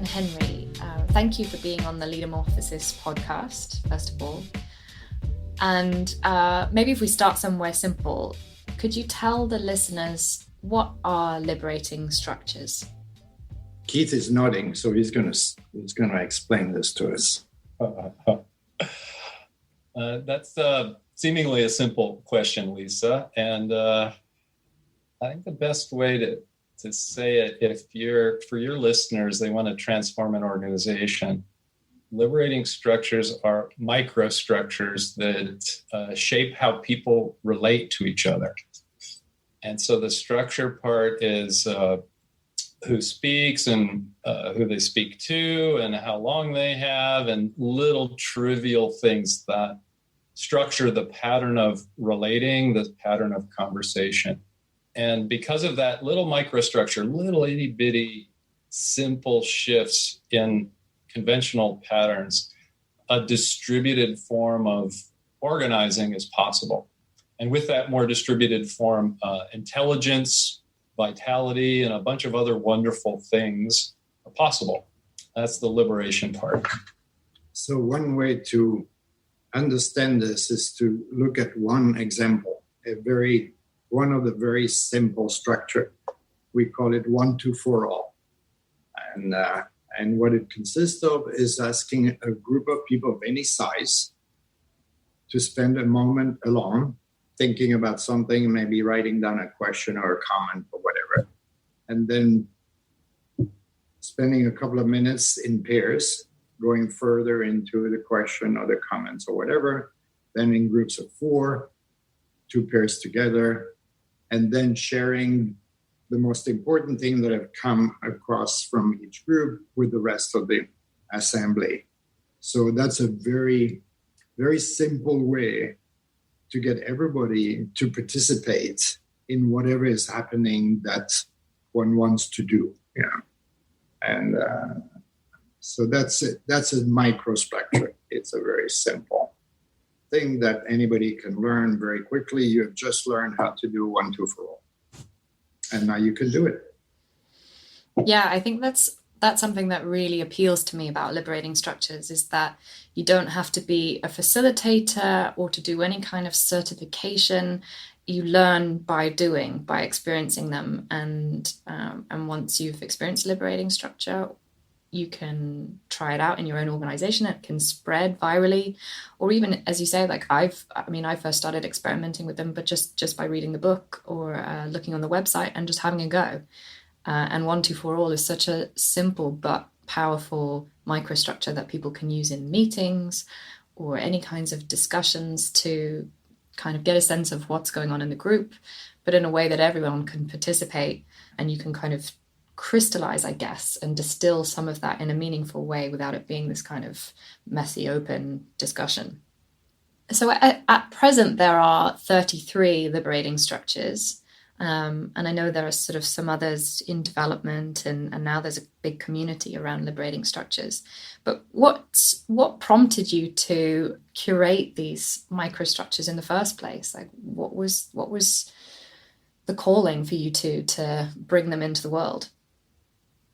and Henri, thank you for being on the Leadermorphosis podcast, first of all. And maybe if we start somewhere simple, could you tell the listeners what are liberating structures? Keith is nodding, so he's going to explain this to us. That's seemingly a simple question, Lisa. And I think the best way to say it, for your listeners, they want to transform an organization. Liberating structures are microstructures that shape how people relate to each other. And so the structure part is who speaks and who they speak to and how long they have, and little trivial things that structure the pattern of relating, the pattern of conversation. And because of that little microstructure, little itty-bitty simple shifts in conventional patterns, a distributed form of organizing is possible. And with that more distributed form, intelligence, vitality, and a bunch of other wonderful things are possible. That's the liberation part. So one way to understand this is to look at one example, one of the very simple structure. We call it 1, 2, 4 all. And what it consists of is asking a group of people of any size to spend a moment alone thinking about something, maybe writing down a question or a comment or whatever, and then spending a couple of minutes in pairs, going further into the question or the comments or whatever, then in groups of 4, 2 pairs together, and then sharing the most important thing that have come across from each group with the rest of the assembly. So that's a very, very simple way to get everybody to participate in whatever is happening that one wants to do. Yeah. And so that's it. That's a microstructure. It's a very simple thing that anybody can learn very quickly. You have just learned how to do 1, 2, 4 all. And now you can do it. Yeah, I think that's something that really appeals to me about liberating structures, is that you don't have to be a facilitator or to do any kind of certification. You learn by doing, by experiencing them. And once you've experienced liberating structure, you can try it out in your own organization. It can spread virally, or even, as you say, like I first started experimenting with them, but just by reading the book or looking on the website and just having a go. And 1, 2, 4 all is such a simple but powerful microstructure that people can use in meetings or any kinds of discussions to kind of get a sense of what's going on in the group, but in a way that everyone can participate, and you can kind of crystallize, I guess, and distill some of that in a meaningful way without it being this kind of messy, open discussion. So at present, there are 33 liberating structures. And I know there are sort of some others in development, and now there's a big community around liberating structures. But what prompted you to curate these microstructures in the first place? Like, what was the calling for you to bring them into the world?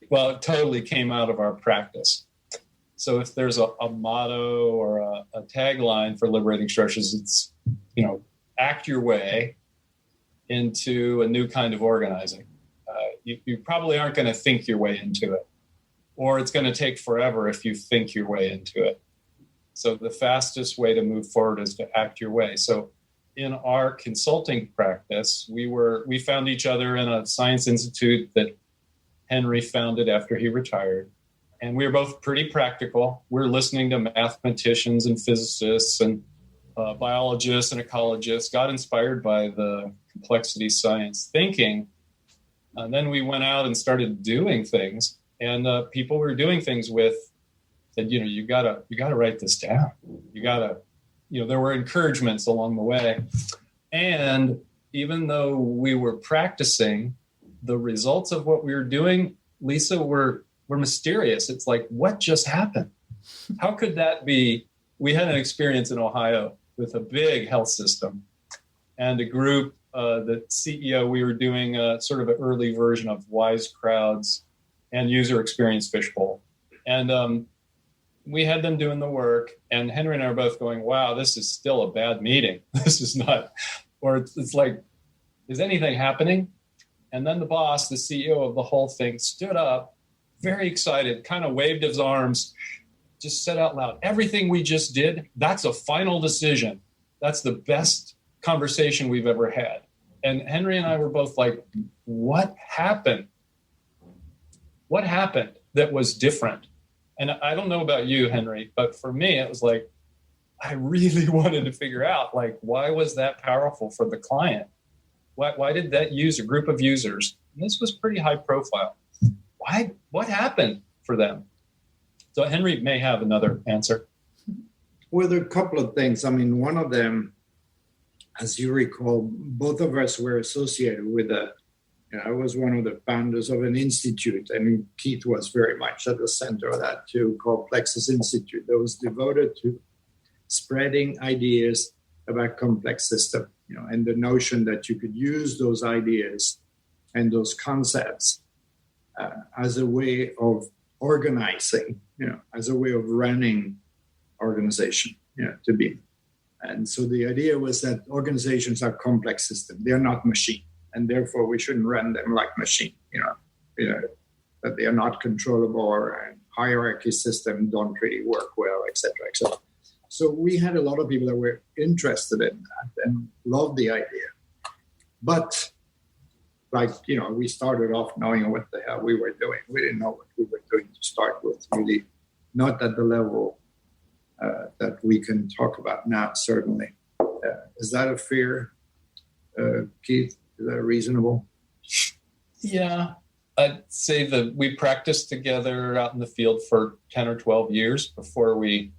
Well, it totally came out of our practice. So if there's a motto or a tagline for liberating structures, it's, act your way into a new kind of organizing. You probably aren't going to think your way into it, or it's going to take forever if you think your way into it. So the fastest way to move forward is to act your way. So in our consulting practice, we found each other in a science institute that Henri founded after he retired. And we were both pretty practical. We're listening to mathematicians and physicists and biologists and ecologists, got inspired by the complexity science thinking. And then we went out and started doing things. And people we were doing things with said, you gotta write this down. There were encouragements along the way. And even though we were practicing, the results of what we were doing, Lisa, were mysterious. It's like, what just happened? How could that be? We had an experience in Ohio with a big health system and a group, the CEO, we were doing a sort of an early version of Wise Crowds and user experience fishbowl. And we had them doing the work, and Henri and I are both going, wow, this is still a bad meeting. This is not, or it's like, is anything happening? And then the boss, the CEO of the whole thing, stood up, very excited, kind of waved his arms, just said out loud, everything we just did, that's a final decision. That's the best conversation we've ever had. And Henri and I were both like, what happened? What happened that was different? And I don't know about you, Henri, but for me, it was like, I really wanted to figure out, like, why was that powerful for the client? Why did that group of users, and this was pretty high profile, what happened for them? So Henri may have another answer. Well, there are a couple of things. I mean, one of them, as you recall, both of us were associated with I was one of the founders of an institute, and Keith was very much at the center of that too, called Plexus Institute, that was devoted to spreading ideas about complex systems, and the notion that you could use those ideas and those concepts as a way of organizing, as a way of running organization, to be. And so the idea was that organizations are complex systems. They're not machine, and therefore we shouldn't run them like machine, that they are not controllable, and hierarchy systems don't really work well, et cetera, et cetera. So we had a lot of people that were interested in that and loved the idea. But we started off knowing what the hell we were doing. We didn't know what we were doing to start with, really, not at the level that we can talk about now, certainly. Is that a fair, Keith? Is that reasonable? Yeah, I'd say that we practiced together out in the field for 10 or 12 years before we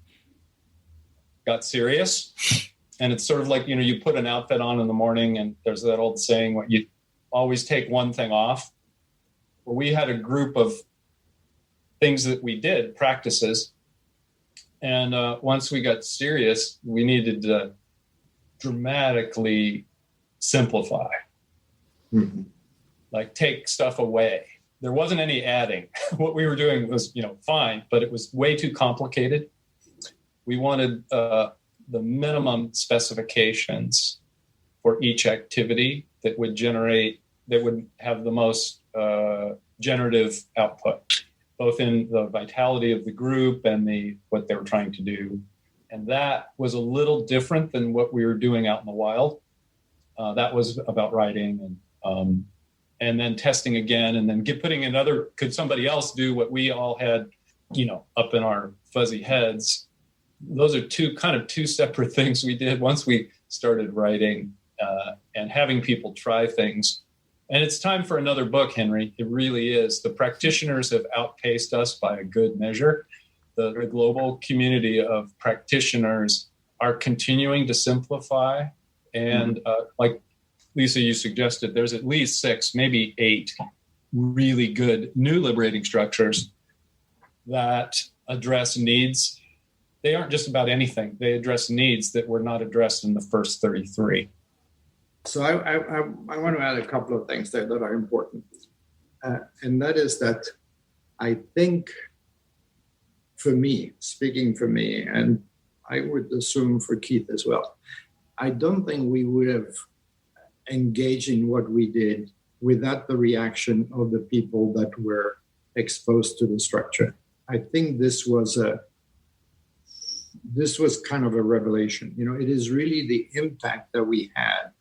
got serious. And it's sort of like, you put an outfit on in the morning, and there's that old saying, what you always take one thing off. Well, we had a group of things that we did, practices. And once we got serious, we needed to dramatically simplify, like take stuff away. There wasn't any adding. What we were doing was, fine, but it was way too complicated. We wanted the minimum specifications for each activity that would have the most generative output, both in the vitality of the group and what they were trying to do. And that was a little different than what we were doing out in the wild. That was about writing and then testing again, and then putting another, could somebody else do what we all had, up in our fuzzy heads? Those are two separate things we did once we started writing and having people try things. And it's time for another book, Henri. It really is. The practitioners have outpaced us by a good measure. The global community of practitioners are continuing to simplify. And like Lisa, you suggested, there's at least 6, maybe 8 really good new liberating structures that address needs. They aren't just about anything. They address needs that were not addressed in the first 33. So I want to add a couple of things there that are important. And that is that I think speaking for me, and I would assume for Keith as well, I don't think we would have engaged in what we did without the reaction of the people that were exposed to the structure. I think this was kind of a revelation. It is really the impact that we had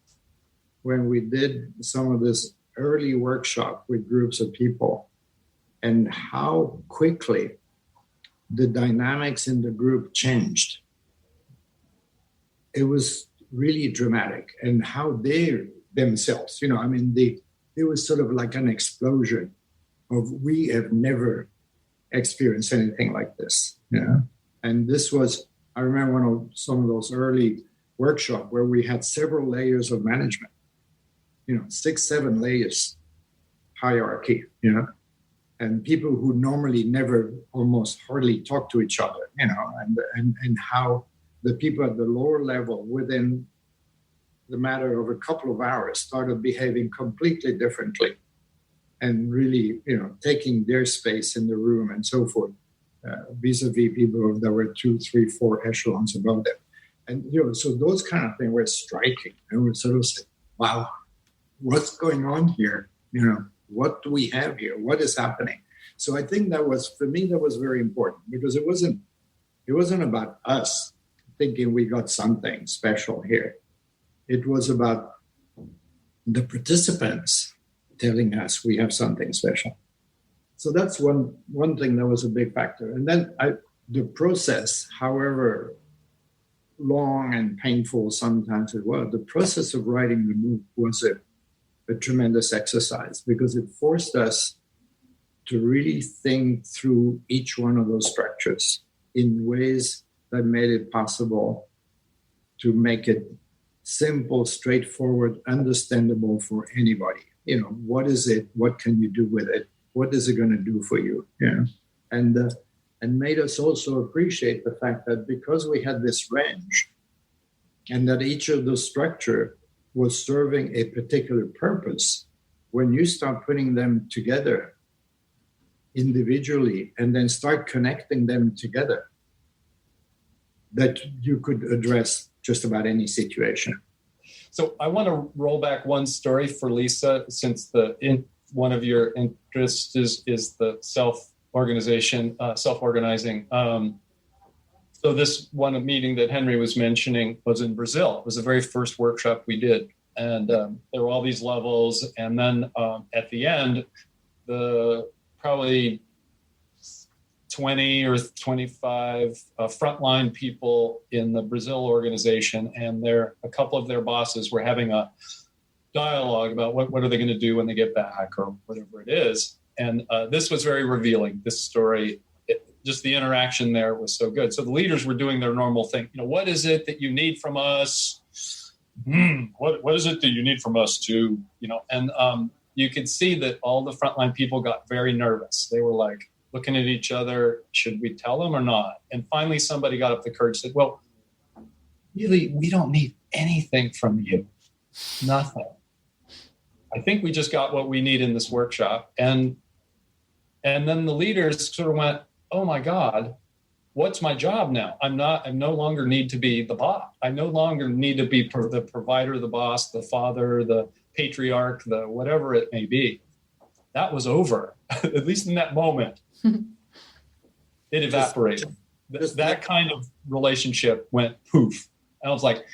when we did some of this early workshop with groups of people, and how quickly the dynamics in the group changed. It was really dramatic, and how they themselves, it was sort of like an explosion of, we have never experienced anything like this. And this was, I remember some of those early workshops where we had several layers of management, 6, 7 layers hierarchy, and people who normally never, almost hardly talk to each other, and how the people at the lower level within the matter of a couple of hours started behaving completely differently and really, taking their space in the room and so forth. vis-a-vis people that were 2, 3, 4 echelons above them. And, so those kind of things were striking. And we sort of said, wow, what's going on here? What do we have here? What is happening? So I think for me, that was very important, because it wasn't about us thinking we got something special here. It was about the participants telling us we have something special. So that's one thing that was a big factor. And then the process, however long and painful sometimes it was, the process of writing the MOOC was a tremendous exercise, because it forced us to really think through each one of those structures in ways that made it possible to make it simple, straightforward, understandable for anybody. What is it? What can you do with it? What is it going to do for you? And made us also appreciate the fact that because we had this range, and that each of those structure was serving a particular purpose, when you start putting them together individually and then start connecting them together, that you could address just about any situation. So I want to roll back one story for Lisa, since one of your interests is the self-organizing. So this one meeting that Henri was mentioning was in Brazil. It was the very first workshop we did. And there were all these levels. And then at the end, the probably 20 or 25 frontline people in the Brazil organization and a couple of their bosses were having a dialogue about what are they going to do when they get back or whatever it is. And this was very revealing, this story. Just the interaction there was so good. So the leaders were doing their normal thing. What is it that you need from us? What is it that you need from us to, And you could see that all the frontline people got very nervous. They were like looking at each other. Should we tell them or not? And finally, somebody got up the courage and said, well, really, we don't need anything from you. Nothing. I think we just got what we need in this workshop. And then the leaders sort of went, oh my God, what's my job now? I no longer need to be the boss. I no longer need to be the provider, the boss, the father, the patriarch, the whatever it may be. That was over, at least in that moment. It evaporated. That kind of relationship went poof. And I was like,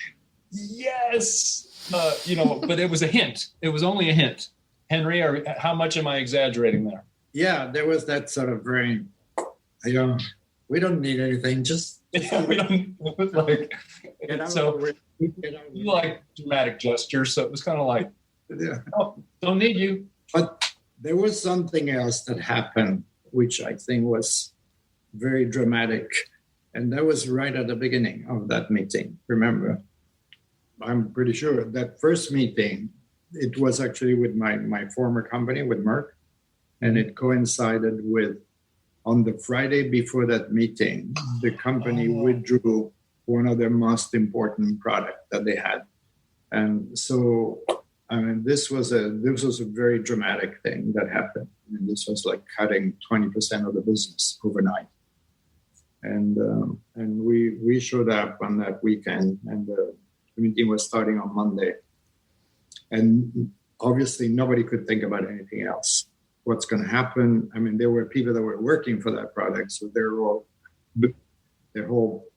yes, but it was a hint. It was only a hint. Henri, how much am I exaggerating there? Yeah, there was that sort of very, we don't need anything. Just we don't like. Like dramatic gestures, so it was kind of like, oh, don't need you. But there was something else that happened, which I think was very dramatic, and that was right at the beginning of that meeting. Remember, I'm pretty sure that first meeting, it was actually with my former company, with Merck, and it coincided with, on the Friday before that meeting, the company withdrew one of their most important products that they had. And so, this was a very dramatic thing that happened. This was like cutting 20% of the business overnight. And we showed up on that weekend, and the meeting was starting on Monday. And obviously nobody could think about anything else. What's going to happen? There were people that were working for that product, so their whole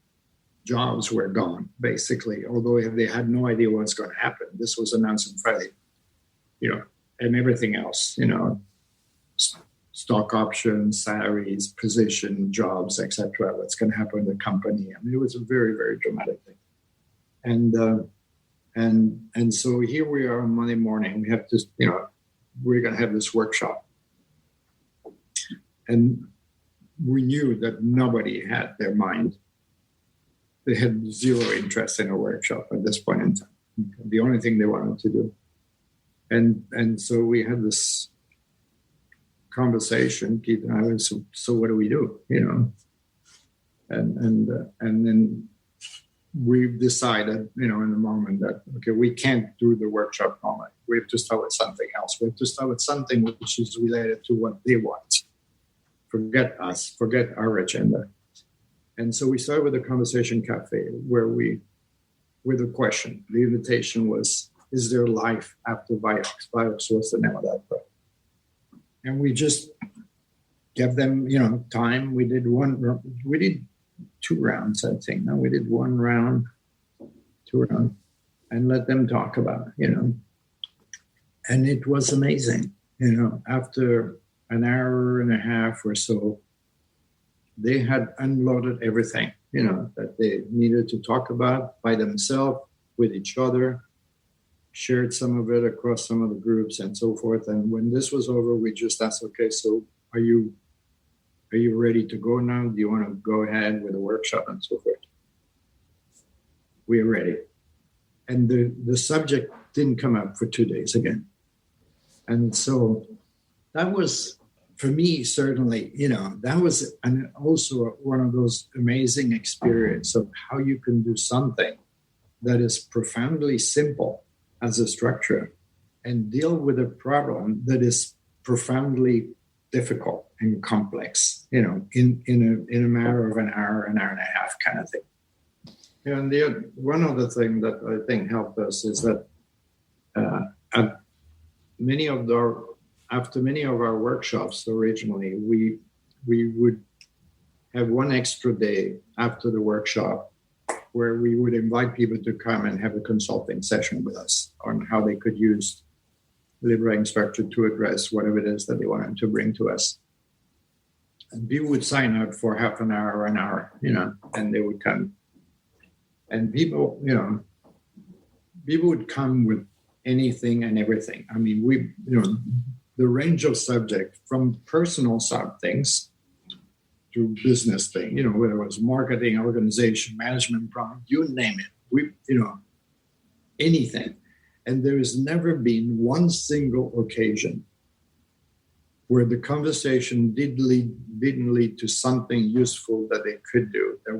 jobs were gone, basically, although they had no idea what's going to happen. This was announced on Friday, and everything else, stock options, salaries, position, jobs, etc. What's going to happen in the company? It was a very, very dramatic thing. And so here we are on Monday morning. We have to, we're going to have this workshop. And we knew that nobody had their mind. They had zero interest in a workshop at this point in time. The only thing they wanted to do. And so we had this conversation, Keith and I, so what do we do? And then we decided, in the moment that, okay, we can't do the workshop normally. We have to start with something else. We have to start with something which is related to what they want. forget us, forget our agenda. And so we started with a Conversation Café with a question. The invitation was, is there life after Vioxx? Vioxx was the name of that book. And we just gave them, time. We did 2 rounds, I think. No, we did 1 round, 2 rounds, and let them talk about it, And it was amazing. After an hour and a half or so, they had unloaded everything, that they needed to talk about by themselves, with each other, shared some of it across some of the groups and so forth. And when this was over, we just asked, okay, so are you ready to go now? Do you want to go ahead with a workshop and so forth? We are ready. And the subject didn't come up for 2 days again. And so that was, for me, certainly, that was also one of those amazing experiences of how you can do something that is profoundly simple as a structure and deal with a problem that is profoundly difficult and complex, in a matter of an hour and a half kind of thing. And one other thing that I think helped us is that after many of our workshops originally, we would have 1 extra day after the workshop where we would invite people to come and have a consulting session with us on how they could use liberating structure to address whatever it is that they wanted to bring to us. And people would sign up for half an hour, an hour, and they would come. And people would come with anything and everything. I mean, the range of subject from personal things to business thing, whether it was marketing, organization, management problem, you name it. Anything. And there has never been one single occasion where the conversation didn't lead to something useful that they could do that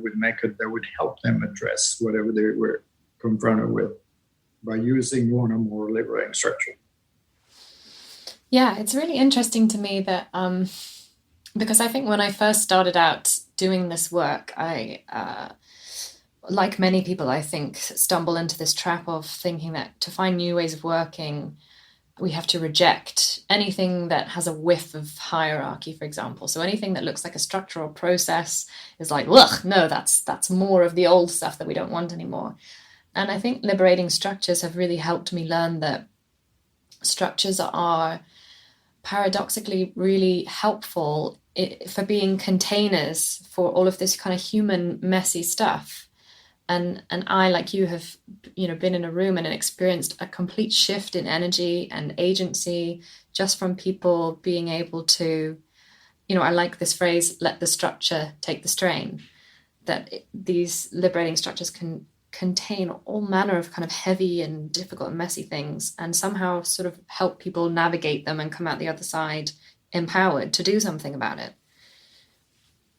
would help them address whatever they were confronted with by using one or more liberating structure. Yeah, it's really interesting to me that because I think when I first started out doing this work, I like many people, I think, stumble into this trap of thinking that to find new ways of working, we have to reject anything that has a whiff of hierarchy, for example. So anything that looks like a structure or process is like, ugh, no, that's more of the old stuff that we don't want anymore. And I think liberating structures have really helped me learn that structures are paradoxically really helpful for being containers for all of this kind of human messy stuff. And I, like you, have been in a room and experienced a complete shift in energy and agency just from people being able to, I like this phrase, let the structure take the strain, that these liberating structures can contain all manner of kind of heavy and difficult and messy things and somehow sort of help people navigate them and come out the other side empowered to do something about it.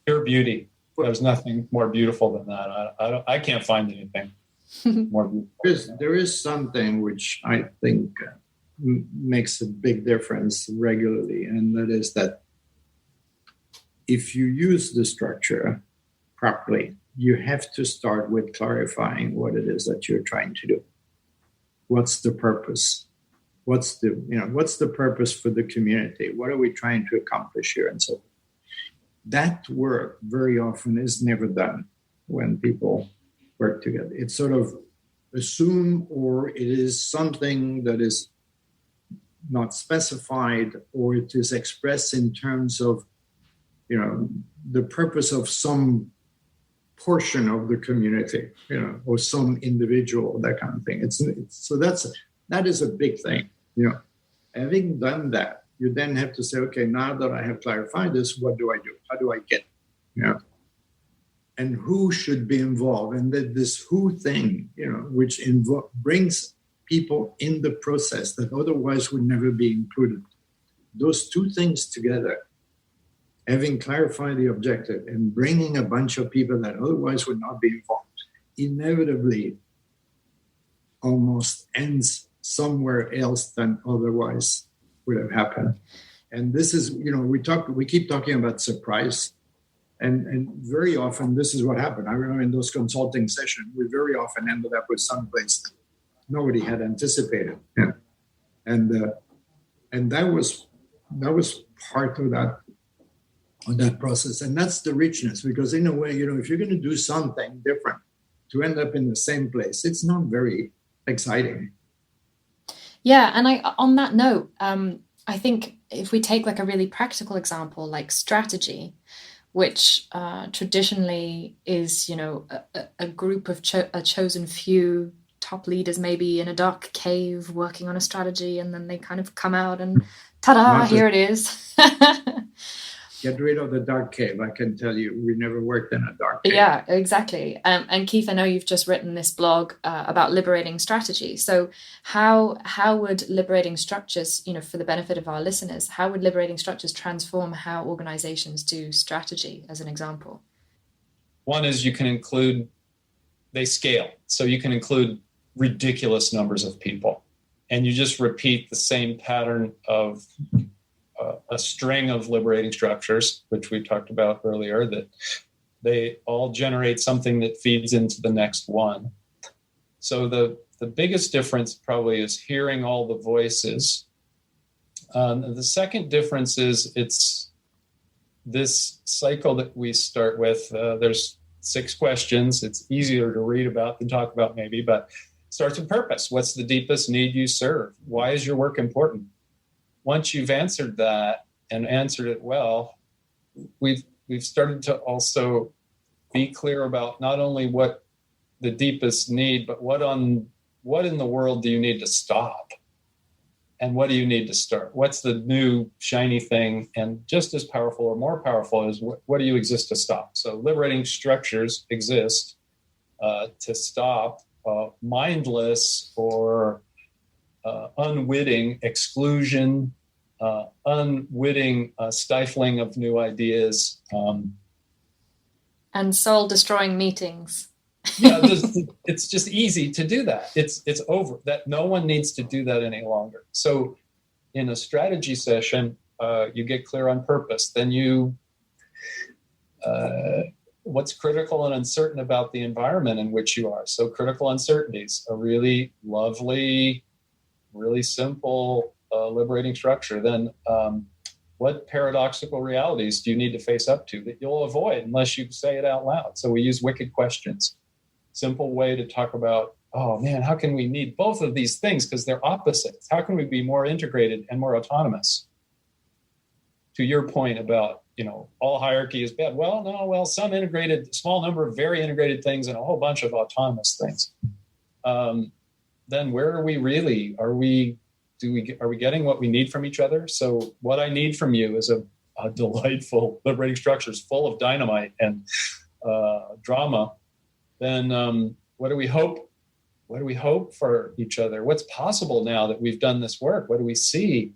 Pure beauty. There's nothing more beautiful than that. I can't find anything more beautiful. There is something which I think makes a big difference regularly, and that is that if you use the structure properly, you have to start with clarifying what it is that you're trying to do. What's the purpose? What's the purpose for the community? What are we trying to accomplish here? And so forth. That work very often is never done when people work together. It's sort of assumed, or it is something that is not specified, or it is expressed in terms of, the purpose of some portion of the community, or some individual, that kind of thing. That is a big thing. Having done that, you then have to say, okay, now that I have clarified this, what do I do? How do I get it? And who should be involved? And that this who thing, which brings people in the process that otherwise would never be included. Those two things together, having clarified the objective and bringing a bunch of people that otherwise would not be involved, inevitably almost ends somewhere else than otherwise would have happened. And this is, we keep talking about surprise. And very often, this is what happened. I remember in those consulting sessions, we very often ended up with someplace that nobody had anticipated. Yeah. And that was part of that process. And that's the richness, because in a way, if you're going to do something different to end up in the same place, it's not very exciting. Yeah. And on that note, I think if we take like a really practical example, like strategy, which traditionally is, a group of a chosen few top leaders, maybe in a dark cave working on a strategy, and then they kind of come out and ta-da, here it is. Get rid of the dark cave. I can tell you, we never worked in a dark cave. Yeah, exactly. And Keith, I know you've just written this blog about liberating strategy. So how would liberating structures, for the benefit of our listeners, how would liberating structures transform how organizations do strategy, as an example? One is they scale. So you can include ridiculous numbers of people, and you just repeat the same pattern of a string of liberating structures, which we talked about earlier, that they all generate something that feeds into the next one. So the biggest difference probably is hearing all the voices. The second difference is it's this cycle that we start with. There's 6 questions. It's easier to read about than talk about maybe, but it starts with purpose. What's the deepest need you serve? Why is your work important? Once you've answered that and answered it well, we've started to also be clear about not only what the deepest need, but what in the world do you need to stop? And what do you need to start? What's the new shiny thing? And just as powerful or more powerful is what do you exist to stop? So liberating structures exist to stop mindless or unwitting exclusion, unwitting stifling of new ideas. And soul-destroying meetings. Yeah, it's just easy to do that. It's over. That no one needs to do that any longer. So in a strategy session, you get clear on purpose. Then what's critical and uncertain about the environment in which you are. So critical uncertainties, a really lovely, really simple, liberating structure. Then what paradoxical realities do you need to face up to that you'll avoid unless you say it out loud? So we use wicked questions. Simple way to talk about, oh man, how can we need both of these things because they're opposites? How can we be more integrated and more autonomous? To your point about, all hierarchy is bad. Well, no, some integrated, small number of very integrated things and a whole bunch of autonomous things. Then where are we really? Are we getting what we need from each other? So what I need from you is a delightful liberating structures full of dynamite and drama. Then what do we hope? What do we hope for each other? What's possible now that we've done this work? What do we see?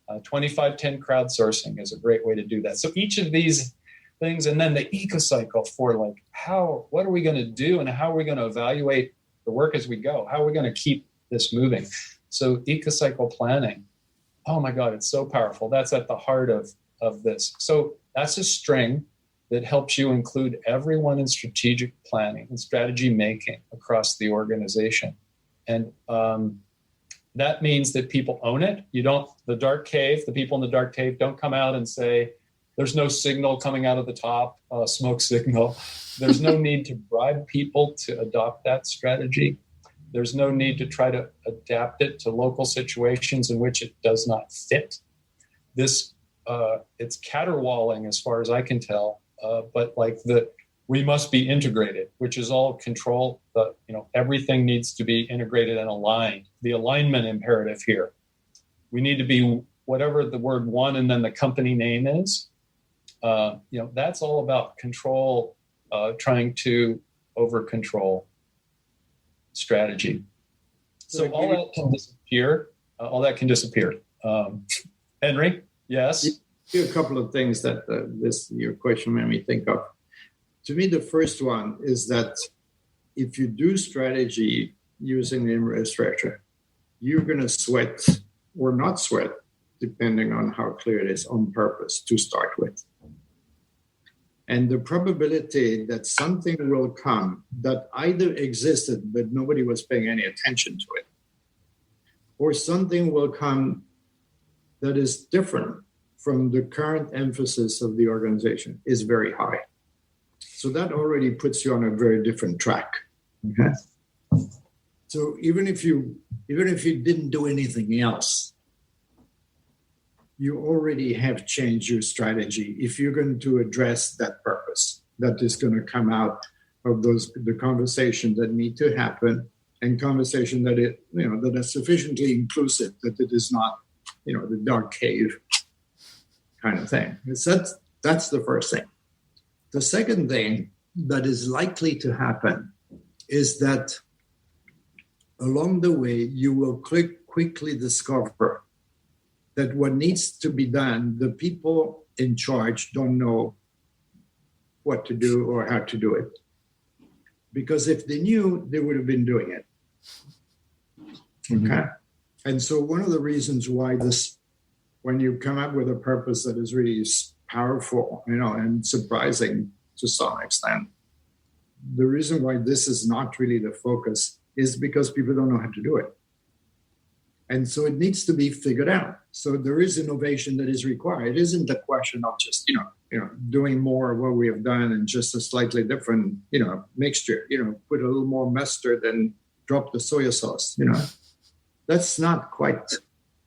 25-10 crowdsourcing is a great way to do that. So each of these things, and then the eco-cycle for what are we going to do and how are we going to evaluate the work as we go? How are we going to keep this moving? So eco-cycle planning, oh my God, it's so powerful. That's at the heart of this. So that's a string that helps you include everyone in strategic planning and strategy making across the organization. And that means that people own it. The people in the dark cave don't come out and say, there's no signal coming out of the top, smoke signal. There's no need to bribe people to adopt that strategy. There's no need to try to adapt it to local situations in which it does not fit. It's caterwauling as far as I can tell, but we must be integrated, which is all control. Everything needs to be integrated and aligned. The alignment imperative here. We need to be whatever the word one and then the company name is. That's all about control, trying to over control strategy. So all that can disappear. Henri, yes? A couple of things that your question made me think of. To me, the first one is that if you do strategy using the structure, you're going to sweat or not sweat depending on how clear it is, on purpose to start with. And the probability that something will come that either existed but nobody was paying any attention to it, or something will come that is different from the current emphasis of the organization is very high. So that already puts you on a very different track. Okay? So even if you didn't do anything else, you already have changed your strategy if you're going to address that purpose that is going to come out of the conversations that need to happen, and conversation that that are sufficiently inclusive that it is not, the dark cave kind of thing. That's the first thing. The second thing that is likely to happen is that along the way you will quickly discover that what needs to be done, the people in charge don't know what to do or how to do it. Because if they knew, they would have been doing it. Okay. And so one of the reasons why when you come up with a purpose that is really powerful, and surprising to some extent, the reason why this is not really the focus is because people don't know how to do it. And so it needs to be figured out. So there is innovation that is required. It isn't a question of just, doing more of what we have done and just a slightly different, mixture, put a little more mustard and drop the soy sauce, That's not quite,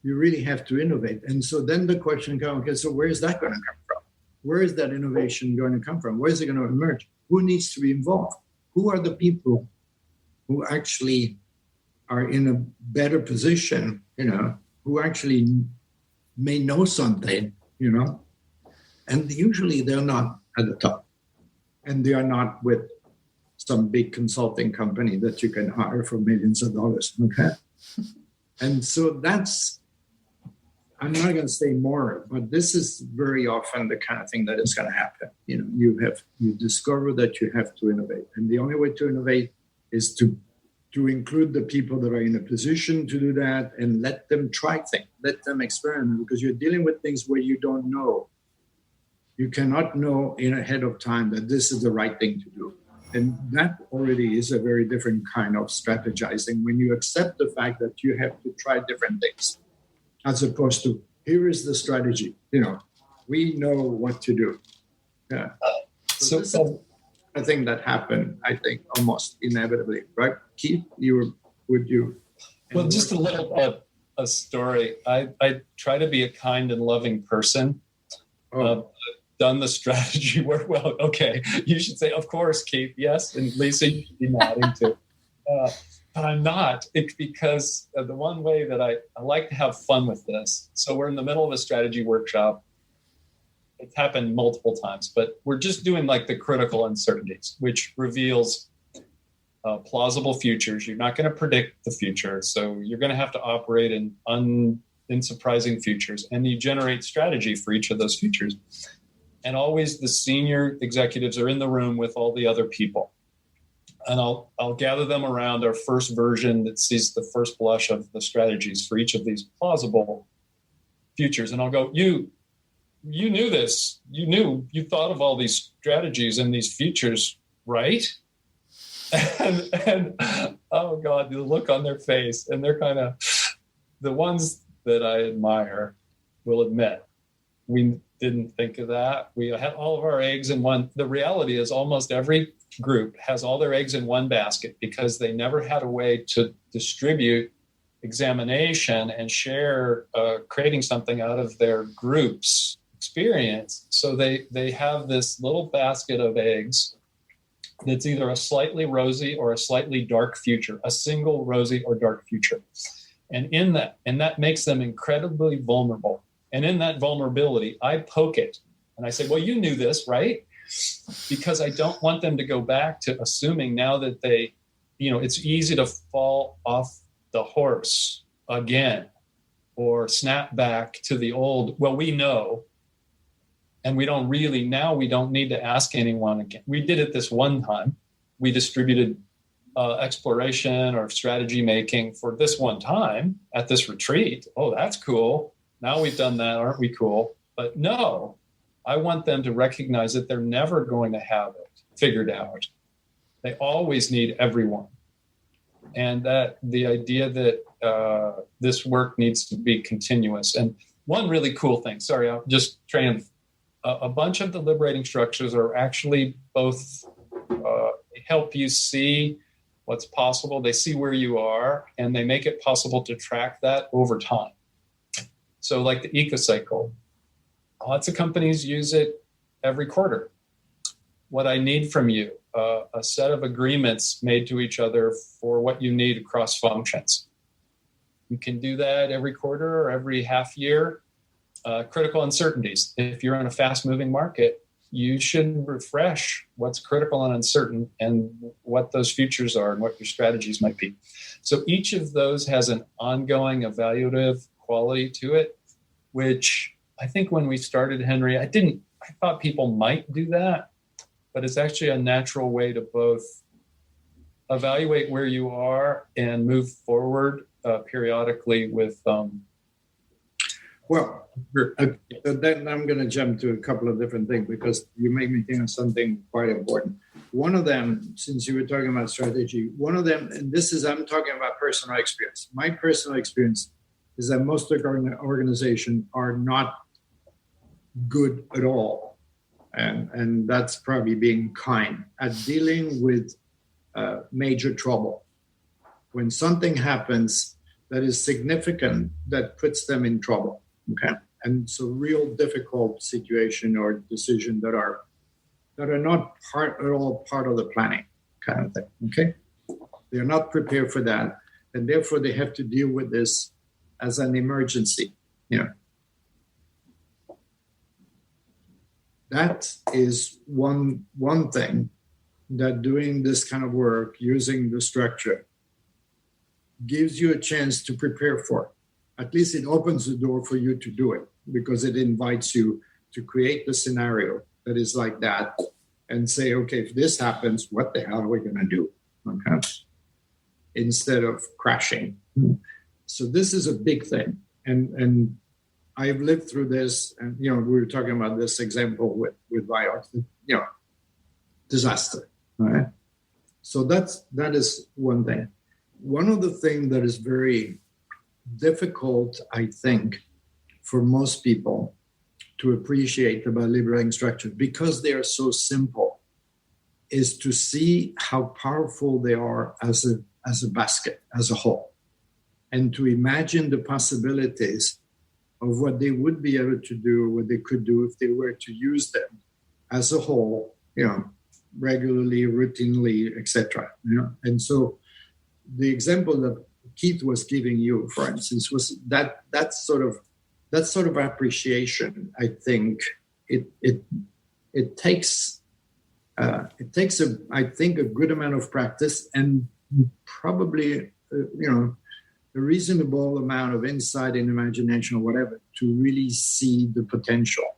you really have to innovate. And so then the question comes, okay, so where is that going to come from? Where is that innovation going to come from? Where is it going to emerge? Who needs to be involved? Who are the people who actually are in a better position, who actually may know something, and usually they're not at the top, and they are not with some big consulting company that you can hire for millions of dollars, okay? And so I'm not going to say more, but this is very often the kind of thing that is going to happen. You discover that you have to innovate, and the only way to innovate is to include the people that are in a position to do that and let them try things, let them experiment, because you're dealing with things where you don't know. You cannot know ahead of time that this is the right thing to do. And that already is a very different kind of strategizing when you accept the fact that you have to try different things, as opposed to, here is the strategy. We know what to do. Yeah. So this is a thing that happened, I think, almost inevitably, right? Keith, would you? Well, just a little a story. I try to be a kind and loving person. I've done the strategy work. Well, okay, you should say, of course, Keith, yes, and Lisa, you should be nodding too. But I'm not. It's because the one way that I like to have fun with this. So we're in the middle of a strategy workshop. It's happened multiple times, but we're just doing like the critical uncertainties, which reveals plausible futures. You're not going to predict the future, so you're going to have to operate in surprising futures, and you generate strategy for each of those futures. And always the senior executives are in the room with all the other people, and I'll gather them around our first version that sees the first blush of the strategies for each of these plausible futures, and I'll go, You knew this. You thought of all these strategies and these futures, right? And oh God, the look on their face, and they're kind of the ones that I admire will admit we didn't think of that. We had all of our eggs in one. The reality is almost every group has all their eggs in one basket because they never had a way to distribute examination and share creating something out of their groups experience. So they have this little basket of eggs that's either a slightly rosy or a slightly dark future, a single rosy or dark future. And that makes them incredibly vulnerable. And in that vulnerability, I poke it and I say, well, you knew this, right? Because I don't want them to go back to assuming now that it's easy to fall off the horse again or snap back to the old, well, we know. And we don't need to ask anyone again. We did it this one time. We distributed exploration or strategy making for this one time at this retreat. Oh, that's cool. Now we've done that. Aren't we cool? But no, I want them to recognize that they're never going to have it figured out. They always need everyone. And that the idea that this work needs to be continuous. And one really cool thing, sorry, I'm just trying, a bunch of the liberating structures are actually both help you see what's possible. They see where you are, and they make it possible to track that over time. So like the eco-cycle, lots of companies use it every quarter. What I need from you, a set of agreements made to each other for what you need across functions. You can do that every quarter or every half year. Critical uncertainties. If you're in a fast-moving market, you should refresh what's critical and uncertain and what those futures are and what your strategies might be. So each of those has an ongoing evaluative quality to it, which I think when we started, Henri, I thought people might do that, but it's actually a natural way to both evaluate where you are and move forward periodically with Well, then I'm going to jump to a couple of different things because you made me think of something quite important. One of them, since you were talking about strategy, one of them, and this is, I'm talking about personal experience. My personal experience is that most organizations are not good at all. And that's probably being kind at dealing with major trouble. When something happens that is significant, that puts them in trouble. Okay, and so real difficult situation or decision that are not part of the planning kind of thing. Okay, they're not prepared for that, and therefore they have to deal with this as an emergency. That is one thing that doing this kind of work using the structure gives you a chance to prepare for. At least it opens the door for you to do it because it invites you to create the scenario that is like that and say, okay, if this happens, what the hell are we going to do? Okay. Instead of crashing. So this is a big thing. And I've lived through this. And, we were talking about this example with Vioxx, disaster. All right. So that is one thing. One of the things that is very difficult, I think, for most people to appreciate about liberating structures, because they are so simple, is to see how powerful they are as a basket, as a whole, and to imagine the possibilities of what they would be able to do, what they could do if they were to use them as a whole, regularly, routinely, etc. And so the example that Keith was giving you, for instance, was that sort of appreciation. I think it takes a good amount of practice and probably a reasonable amount of insight and imagination or whatever to really see the potential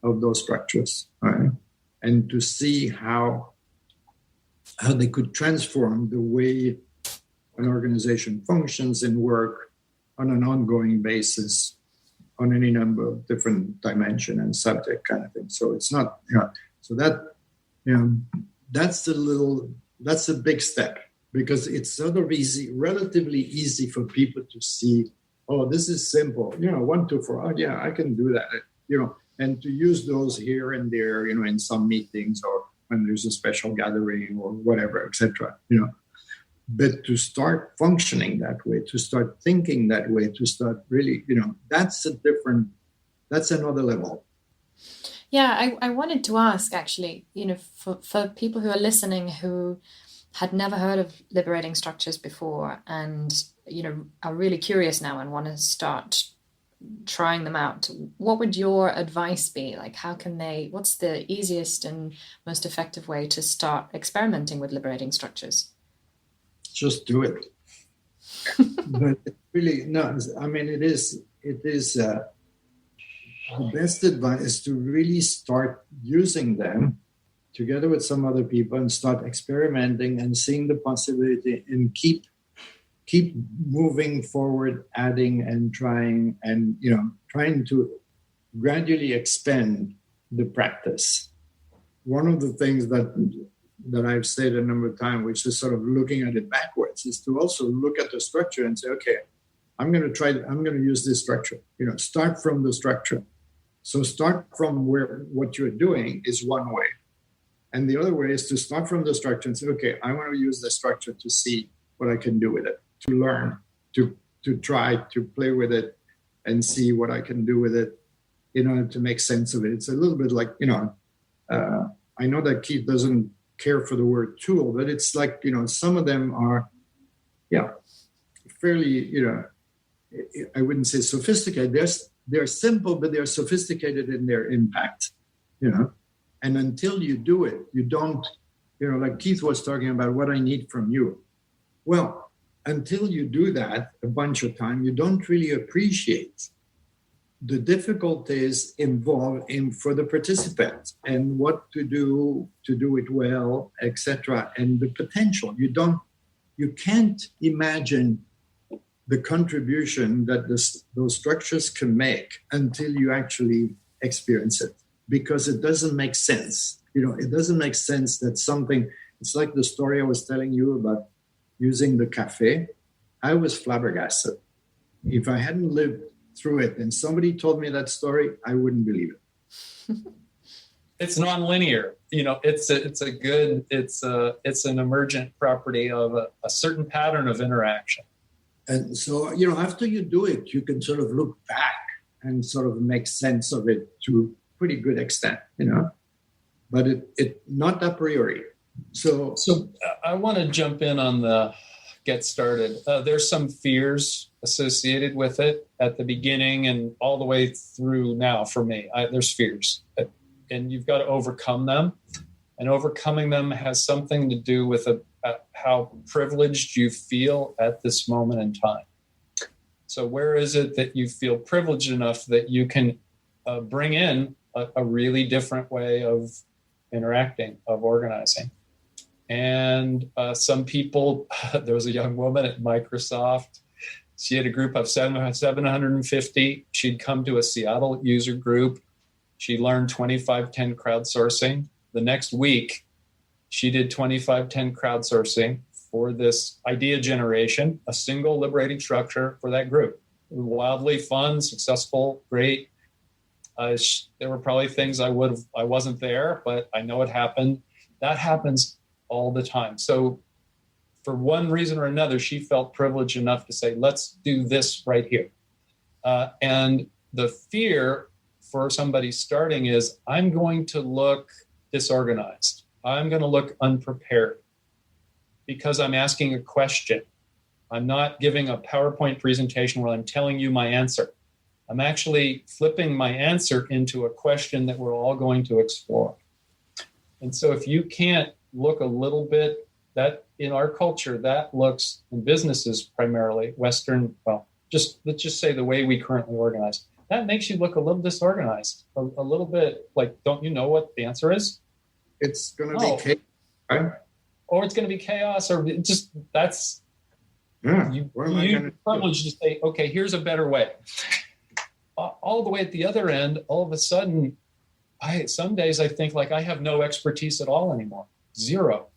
of those structures, right? And to see how they could transform the way an organization functions and work on an ongoing basis on any number of different dimension and subject kind of thing. So it's not, so that, that's a big step because it's sort of relatively easy for people to see, oh, this is simple, 1, 2, 4, oh yeah, I can do that, and to use those here and there, in some meetings or when there's a special gathering or whatever, etc. But to start functioning that way, to start thinking that way, to start really, that's another level. Yeah, I wanted to ask actually, for people who are listening who had never heard of liberating structures before and, are really curious now and want to start trying them out, what would your advice be? Like, what's the easiest and most effective way to start experimenting with liberating structures? Just do it. But really, no, I mean, it is the best advice is to really start using them together with some other people and start experimenting and seeing the possibility and keep keep moving forward, adding and trying, and trying to gradually expand the practice. One of the things that I've said a number of times, which is sort of looking at it backwards, is to also look at the structure and say, okay, I'm going to use this structure. Start from the structure. So start from what you're doing is one way. And the other way is to start from the structure and say, okay, I want to use the structure to see what I can do with it, to learn, to try to play with it and see what I can do with it in order to make sense of it. It's a little bit like, I know that Keith doesn't care for the word tool, but it's like, some of them are, fairly, I wouldn't say sophisticated. They're simple, but they're sophisticated in their impact, And until you do it, you don't, like Keith was talking about what I need from you. Well, until you do that a bunch of time, you don't really appreciate the difficulties involved for the participants and what to do it well, etc., and the potential. You can't imagine the contribution that those structures can make until you actually experience it, because it doesn't make sense. It doesn't make sense that something, it's like the story I was telling you about using the cafe. I was flabbergasted. If I hadn't lived through it and somebody told me that story, I wouldn't believe it. It's nonlinear. It's an emergent property of a certain pattern of interaction. And so, after you do it, you can sort of look back and sort of make sense of it to a pretty good extent, but it not a priori. So I want to jump in on the get started. There's some fears associated with it at the beginning and all the way through now for me. There's fears, and you've got to overcome them. And overcoming them has something to do with how privileged you feel at this moment in time. So where is it that you feel privileged enough that you can bring in a really different way of interacting, of organizing? And some people, there was a young woman at Microsoft. She had a group of 750. She'd come to a Seattle user group. She learned 2510 crowdsourcing. The next week, she did 2510 crowdsourcing for this idea generation, a single liberating structure for that group. Wildly fun, successful, great. There were probably things I wasn't there, but I know it happened. That happens all the time. So for one reason or another, she felt privileged enough to say, let's do this right here. And the fear for somebody starting is, I'm going to look disorganized. I'm going to look unprepared because I'm asking a question. I'm not giving a PowerPoint presentation where I'm telling you my answer. I'm actually flipping my answer into a question that we're all going to explore. And so if you can't look a little bit, that in our culture, that looks, in businesses primarily, Western, let's just say the way we currently organize, that makes you look a little disorganized, a little bit like, don't you know what the answer is? It's going to be chaos, right? Or it's going to be chaos, or just that's, you're privileged to say, okay, here's a better way. All the way at the other end, all of a sudden, some days I think like I have no expertise at all anymore. Zero.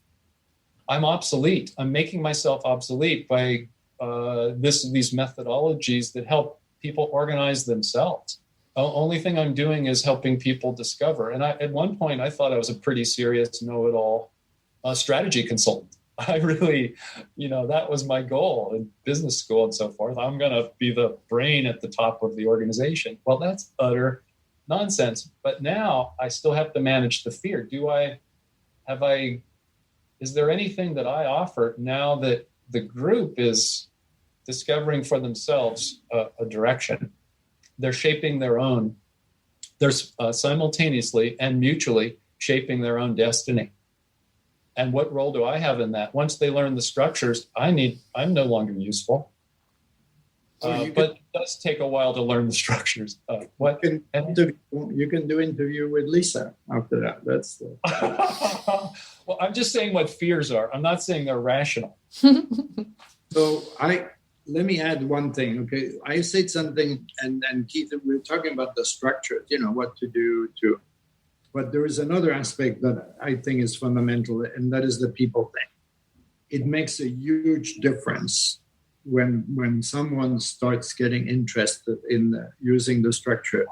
I'm obsolete. I'm making myself obsolete by these methodologies that help people organize themselves. The only thing I'm doing is helping people discover. And at one point, I thought I was a pretty serious know-it-all strategy consultant. I really, that was my goal in business school and so forth. I'm going to be the brain at the top of the organization. Well, that's utter nonsense. But now I still have to manage the fear. Is there anything that I offer now that the group is discovering for themselves a direction? They're shaping their own. They're simultaneously and mutually shaping their own destiny. And what role do I have in that? Once they learn the structures, I'm no longer useful. But it does take a while to learn the structures. You can do interview with Lisa after that. That's well, I'm just saying what fears are. I'm not saying they're rational. So let me add one thing. Okay, I said something, and Keith, we were talking about the structure. What to do to. But there is another aspect that I think is fundamental, and that is the people thing. It makes a huge difference when someone starts getting interested in using the structure,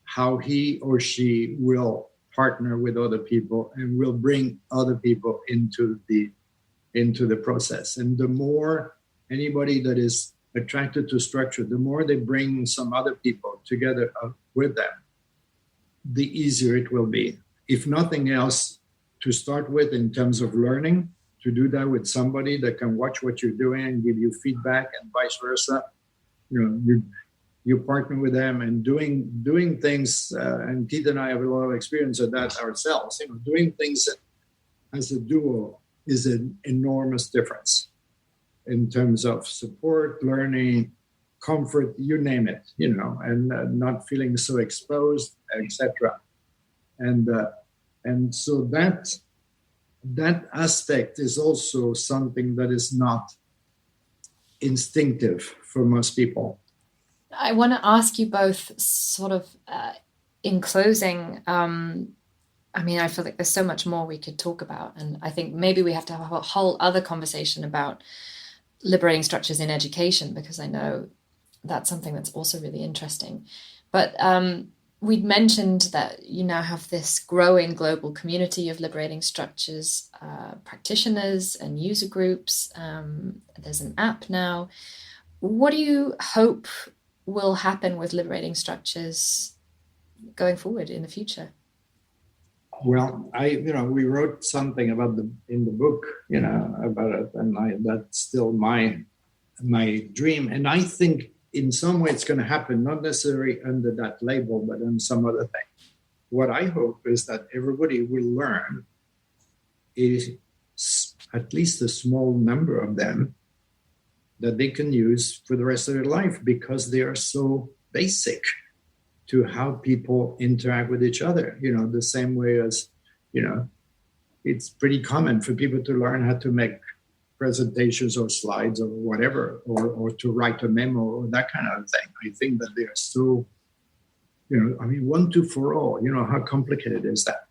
how he or she will partner with other people and will bring other people into the process. And the more anybody that is attracted to structure, the more they bring some other people together with them, the easier it will be. If nothing else, to start with in terms of learning, to do that with somebody that can watch what you're doing and give you feedback, and vice versa. You partner with them and doing things, and Keith and I have a lot of experience of that ourselves. Doing things as a duo is an enormous difference in terms of support, learning, comfort, you name it, and not feeling so exposed, etc. And so that aspect is also something that is not instinctive for most people. I want to ask you both sort of in closing, I feel like there's so much more we could talk about. And I think maybe we have to have a whole other conversation about liberating structures in education, because I know that's something that's also really interesting. But we'd mentioned that you now have this growing global community of liberating structures, practitioners and user groups. There's an app now. What do you hope will happen with liberating structures going forward in the future? Well, we wrote something in the book, about it, and that's still my dream. And I think in some way it's going to happen, not necessarily under that label, but on some other thing. What I hope is that everybody will learn is at least a small number of them that they can use for the rest of their life, because they are so basic to how people interact with each other. The same way as, it's pretty common for people to learn how to make presentations or slides or whatever, or to write a memo or that kind of thing. I think that they are so, 1, 2, for all, how complicated is that,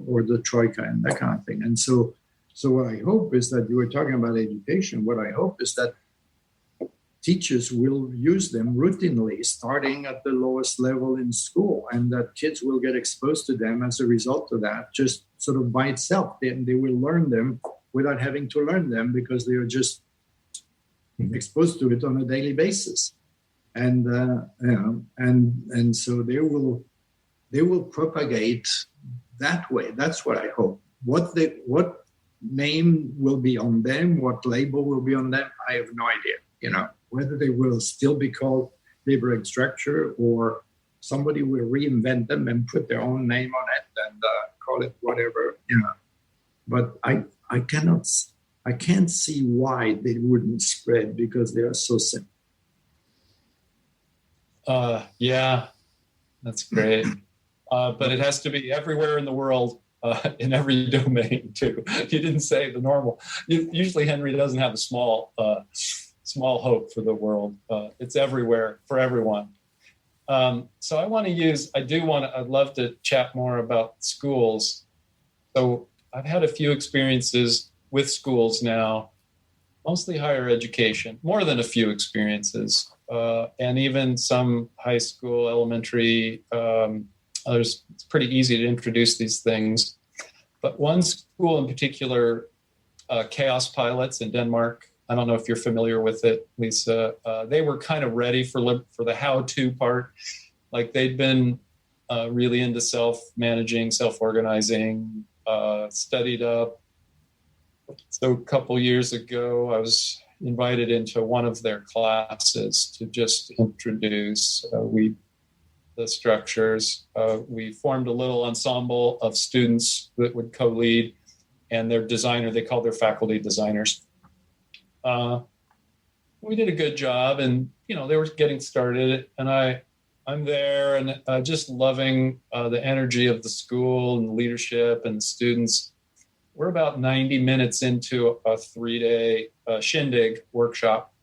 or the troika and that kind of thing. And so what I hope is that, you were talking about education, what I hope is that teachers will use them routinely, starting at the lowest level in school, and that kids will get exposed to them as a result of that, just sort of by itself. They will learn them without having to learn them, because they are just exposed to it on a daily basis. And so they will propagate that way. That's what I hope. What name will be on them, what label will be on them, I have no idea. Whether they will still be called liberating structure, or somebody will reinvent them and put their own name on it and call it whatever. But I can't see why they wouldn't spread, because they are so simple. Yeah, that's great. But it has to be everywhere in the world, in every domain too. You didn't say the normal. Usually Henri doesn't have a small hope for the world. It's everywhere for everyone. So I'd love to chat more about schools. So I've had a few experiences with schools now, mostly higher education, more than a few experiences, and even some high school, elementary. It's pretty easy to introduce these things. But one school in particular, Chaos Pilots in Denmark, I don't know if you're familiar with it, Lisa. They were kind of ready for the how-to part. Like, they'd been really into self-managing, self-organizing, studied up. So a couple years ago, I was invited into one of their classes to just introduce the structures. We formed a little ensemble of students that would co-lead, and their designer, they call their faculty designers. We did a good job, and they were getting started, and I'm there and just loving the energy of the school and the leadership and the students. we're about 90 minutes into a 3-day shindig workshop.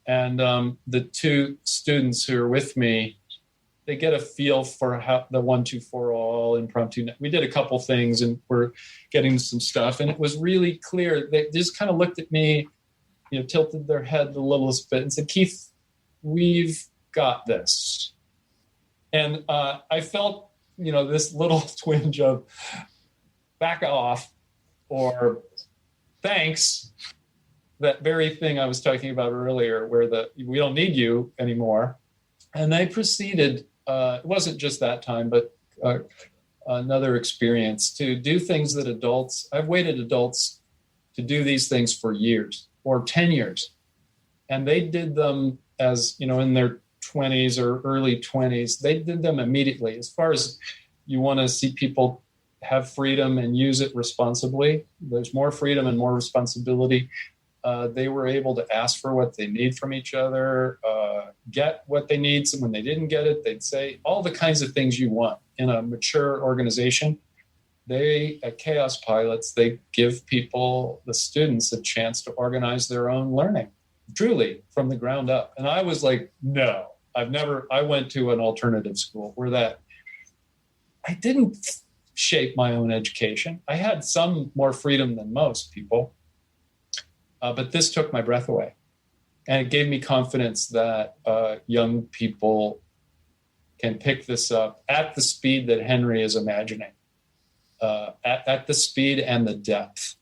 And the two students who are with me, they get a feel for how the 1, 2, 4 all impromptu. We did a couple things and we're getting some stuff. And it was really clear. They just kind of looked at me, tilted their head the littlest bit and said, Keith, we've got this. And I felt, this little twinge of back off or thanks. That very thing I was talking about earlier, where we don't need you anymore. And they proceeded, it wasn't just that time, but another experience to do things that I've waited adults to do these things for years or 10 years. And they did them as, in their 20s or early 20s, they did them immediately. As far as you want to see people have freedom and use it responsibly, there's more freedom and more responsibility. They were able to ask for what they need from each other, get what they need. So when they didn't get it, they'd say all the kinds of things you want in a mature organization. At Chaos Pilots, they give people, the students, a chance to organize their own learning, truly from the ground up. And I was like, no, I went to an alternative school where I didn't shape my own education. I had some more freedom than most people. But this took my breath away. And it gave me confidence that young people can pick this up at the speed that Henri is imagining, at the speed and the depth.